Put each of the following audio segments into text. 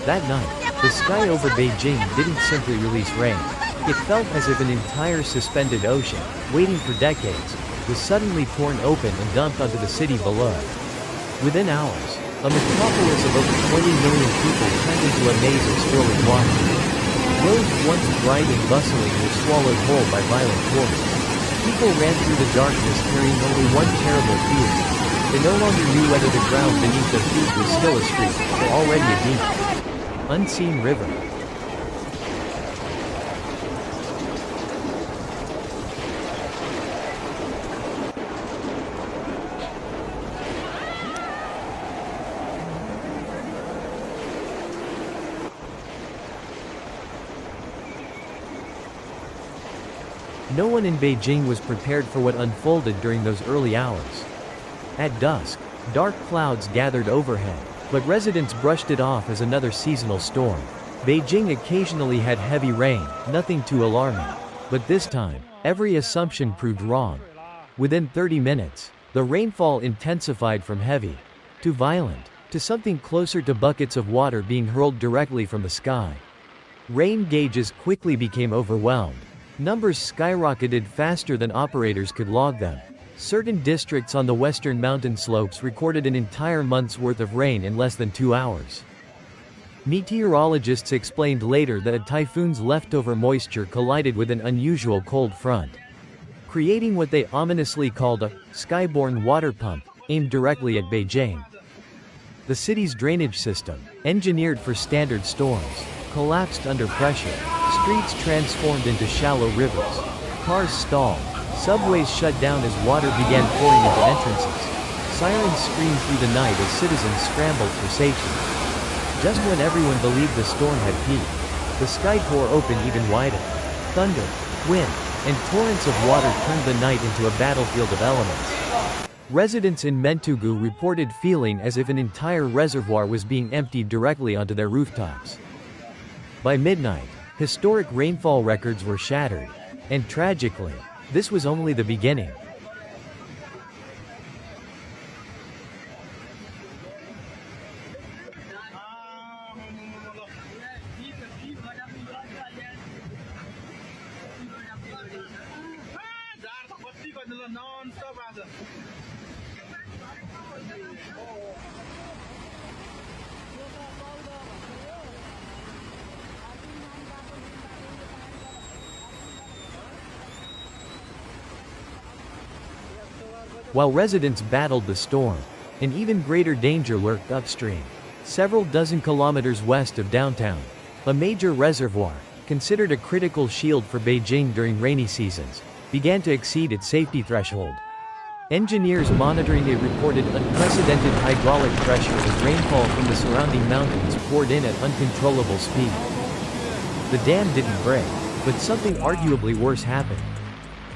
That night, the sky over Beijing didn't simply release rain. It felt as if an entire suspended ocean, waiting for decades, was suddenly torn open and dumped onto the city below. Within hours, a metropolis of over 20 million people turned into a maze of swirling water. Roads once bright and bustling were swallowed whole by violent torrents. People ran through the darkness carrying only one terrible fear. They no longer knew whether the ground beneath their feet was still a street, or already a deep, unseen river. No one in Beijing was prepared for what unfolded during those early hours. At dusk, dark clouds gathered overhead, but residents brushed it off as another seasonal storm. Beijing occasionally had heavy rain, nothing too alarming. But this time, every assumption proved wrong. Within 30 minutes, the rainfall intensified from heavy to violent, to something closer to buckets of water being hurled directly from the sky. Rain gauges quickly became overwhelmed. Numbers skyrocketed faster than operators could log them. Certain districts on the western mountain slopes recorded an entire month's worth of rain in less than 2 hours. Meteorologists explained later that a typhoon's leftover moisture collided with an unusual cold front, creating what they ominously called a skyborne water pump, aimed directly at Beijing. The city's drainage system, engineered for standard storms, collapsed under pressure. Streets transformed into shallow rivers. Cars stalled. Subways shut down as water began pouring into entrances. Sirens screamed through the night as citizens scrambled for safety. Just when everyone believed the storm had peaked, the sky tore open even wider. Thunder, wind, and torrents of water turned the night into a battlefield of elements. Residents in Mentugu reported feeling as if an entire reservoir was being emptied directly onto their rooftops. By midnight, historic rainfall records were shattered. And tragically, this was only the beginning. While residents battled the storm, an even greater danger lurked upstream. Several dozen kilometers west of downtown, a major reservoir, considered a critical shield for Beijing during rainy seasons, began to exceed its safety threshold. Engineers monitoring it reported unprecedented hydraulic pressure as rainfall from the surrounding mountains poured in at uncontrollable speed. The dam didn't break, but something arguably worse happened.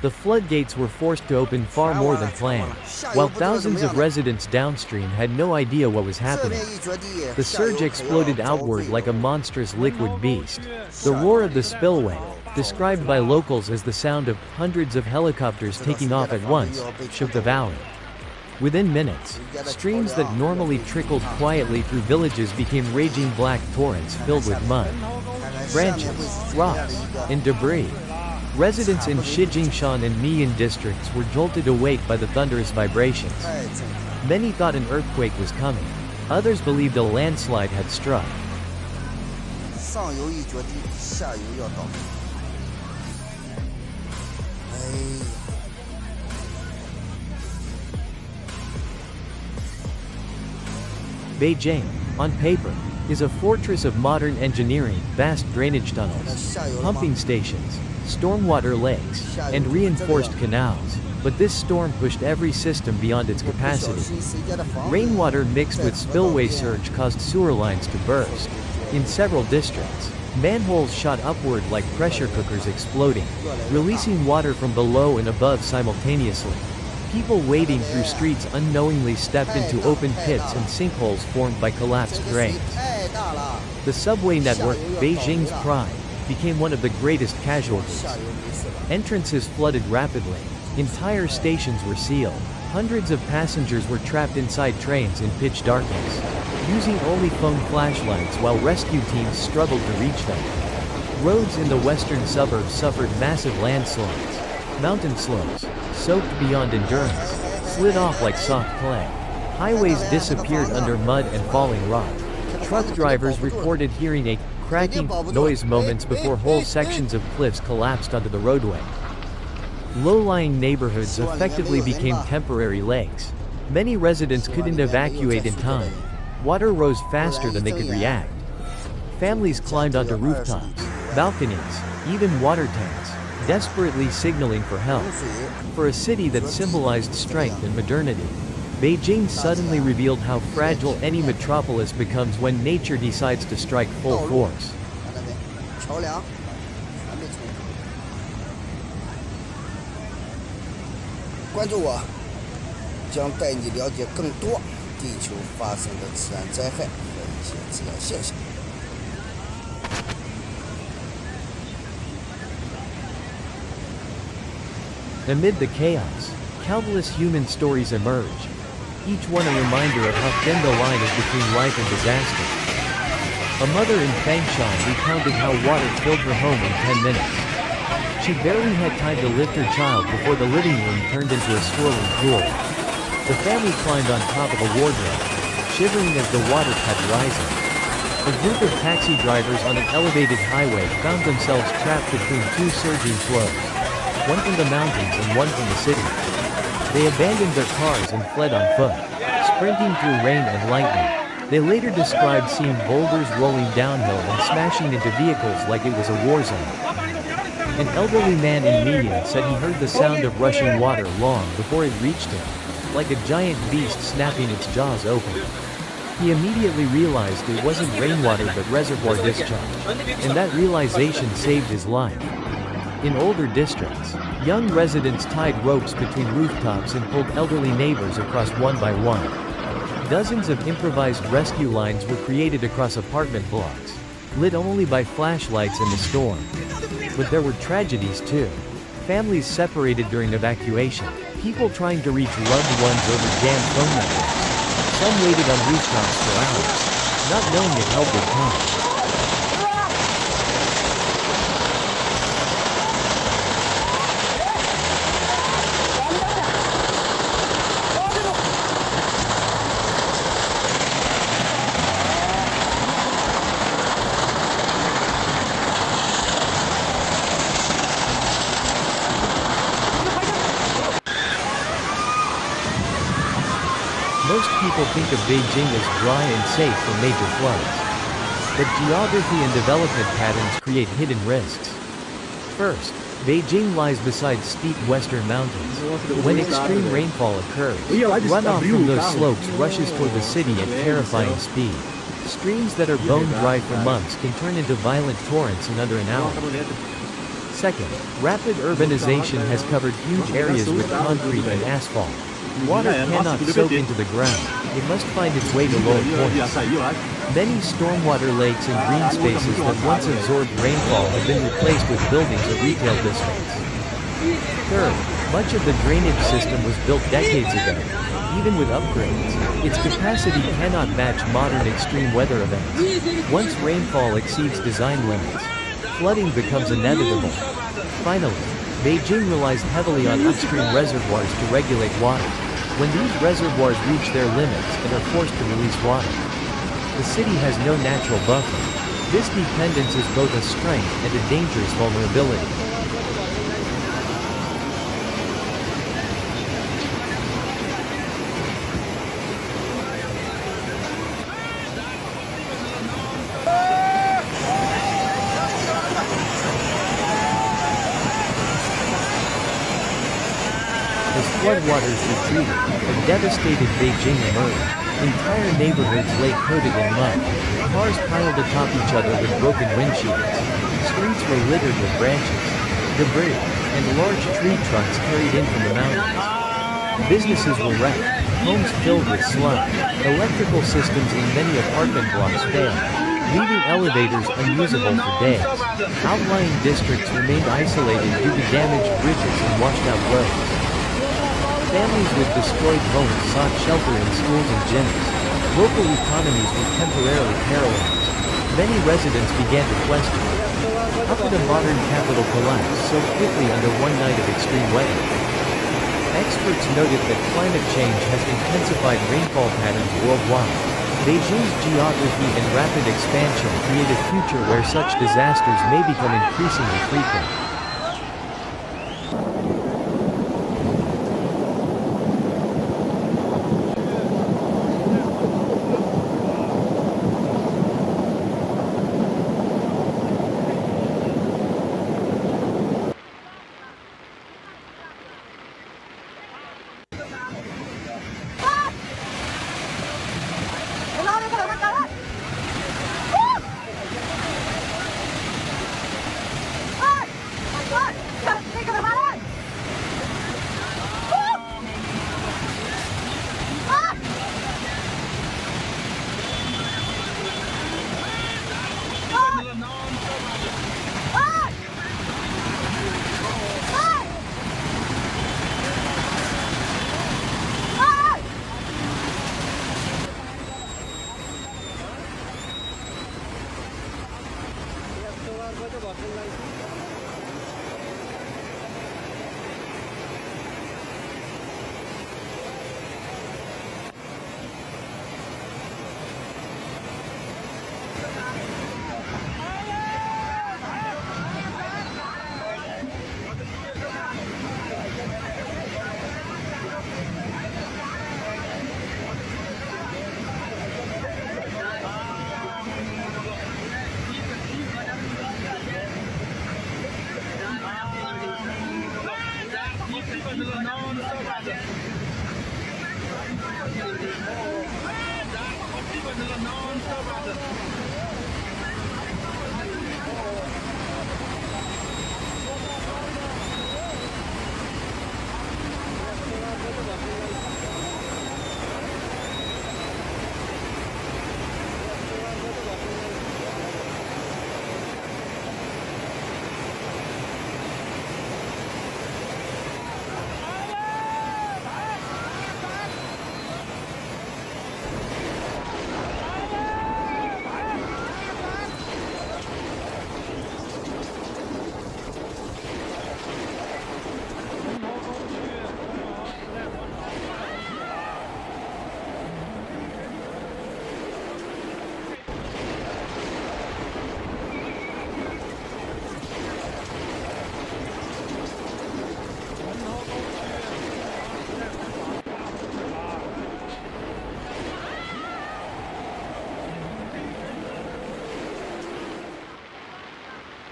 The floodgates were forced to open far more than planned, while thousands of residents downstream had no idea what was happening. The surge exploded outward like a monstrous liquid beast. The roar of the spillway, described by locals as the sound of hundreds of helicopters taking off at once, shook the valley. Within minutes, streams that normally trickled quietly through villages became raging black torrents filled with mud, branches, rocks, and debris. Residents in Shijingshan and Miyan districts were jolted awake by the thunderous vibrations. Many thought an earthquake was coming. Others believed a landslide had struck. Beijing, on paper, is a fortress of modern engineering, vast drainage tunnels, pumping stations, stormwater lakes, and reinforced canals. But this storm pushed every system beyond its capacity. Rainwater mixed with spillway surge caused sewer lines to burst. In several districts, manholes shot upward like pressure cookers exploding, releasing water from below and above simultaneously. People wading through streets unknowingly stepped into open pits and sinkholes formed by collapsed drains. The subway network, Beijing's pride, became one of the greatest casualties. Entrances flooded rapidly. Entire stations were sealed. Hundreds of passengers were trapped inside trains in pitch darkness. using only phone flashlights while rescue teams struggled to reach them. Roads in the western suburbs suffered massive landslides. Mountain slopes, soaked beyond endurance, slid off like soft clay. Highways disappeared under mud and falling rock. Truck drivers reported hearing a cracking noise moments before whole sections of cliffs collapsed onto the roadway. Low-lying neighborhoods effectively became temporary lakes. Many residents couldn't evacuate in time. Water rose faster than they could react. Families climbed onto rooftops, balconies, even water tanks, desperately signaling for help. For a city that symbolized strength and modernity, Beijing suddenly revealed how fragile any metropolis becomes when nature decides to strike full force. 关注我，将带你了解更多地球发生的自然灾害和一些自然现象。Amid the chaos, countless human stories emerge, each one a reminder of how thin the line is between life and disaster. A mother in Fangshan recounted how water filled her home in 10 minutes. She barely had time to lift her child before the living room turned into a swirling pool. The family climbed on top of a wardrobe, shivering as the water kept rising. A group of taxi drivers on an elevated highway found themselves trapped between two surging flows, one from the mountains and one from the city. They abandoned their cars and fled on foot, sprinting through rain and lightning. They later described seeing boulders rolling downhill and smashing into vehicles like it was a war zone. An elderly man in Miyan said he heard the sound of rushing water long before it reached him, like a giant beast snapping its jaws open. He immediately realized it wasn't rainwater but reservoir discharge, and that realization saved his life. In older districts, young residents tied ropes between rooftops and pulled elderly neighbors across one by one. Dozens of improvised rescue lines were created across apartment blocks, lit only by flashlights in the storm. But there were tragedies too. Families separated during evacuation, people trying to reach loved ones over jammed phone networks. Some waited on rooftops for hours, not knowing if help would come. Most people think of Beijing as dry and safe from major floods. But geography and development patterns create hidden risks. First, Beijing lies beside steep western mountains. When extreme rainfall occurs, runoff from those slopes rushes toward the city at terrifying speed. Streams that are bone dry for months can turn into violent torrents in under an hour. Second, rapid urbanization has covered huge areas with concrete and asphalt. Water cannot soak into the ground, it must find its way to lower points. Many stormwater lakes and green spaces that once absorbed rainfall have been replaced with buildings or retail districts. Third, much of the drainage system was built decades ago. Even with upgrades, its capacity cannot match modern extreme weather events. Once rainfall exceeds design limits, flooding becomes inevitable. Finally, Beijing relies heavily on upstream reservoirs to regulate water. When these reservoirs reach their limits and are forced to release water, the city has no natural buffer. This dependence is both a strength and a dangerous vulnerability. As floodwaters retreated, a devastated Beijing emerged. Entire neighborhoods lay coated in mud. Cars piled atop each other with broken windshields. Streets were littered with branches, debris, and large tree trunks carried in from the mountains. Businesses were wrecked, homes filled with sludge. Electrical systems in many apartment blocks failed, leaving elevators unusable for days. Outlying districts remained isolated due to damaged bridges and washed-out roads. Families with destroyed homes sought shelter in schools and gyms. local economies were temporarily paralyzed. Many residents began to question, how could a modern capital collapse so quickly under one night of extreme weather? Experts noted that climate change has intensified rainfall patterns worldwide. Beijing's geography and rapid expansion create a future where such disasters may become increasingly frequent.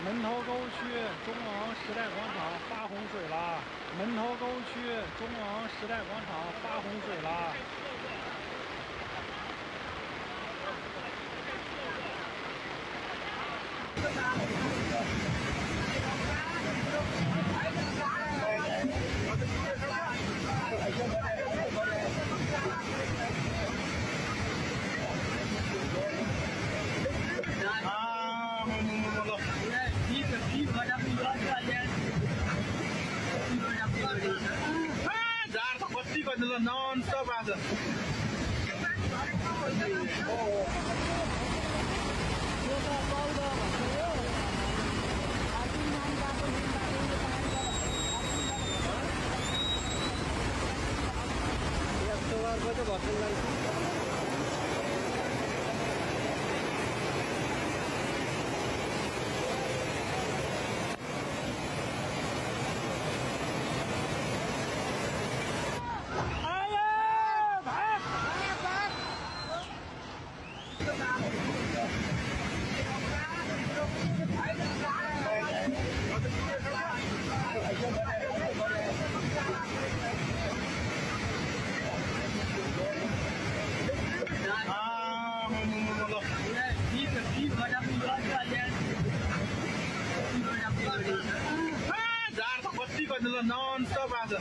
门头沟区中王时代广场发洪水了！门头沟区中王时代广场发洪水了！non-stop आज non-stop आज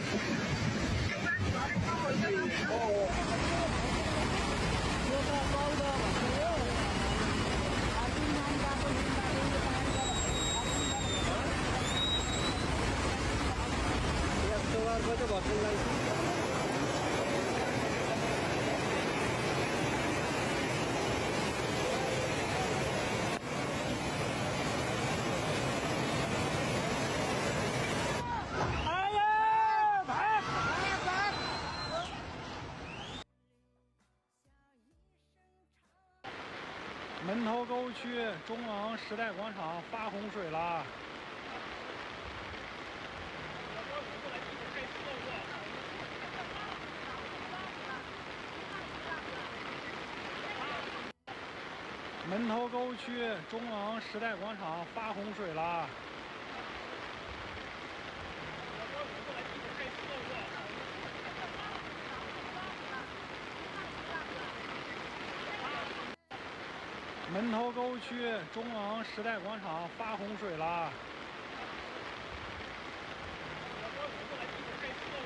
区中央时代广场发洪水了。门头沟区中央时代广场发洪水了。门头沟区中央时代广场发洪水了。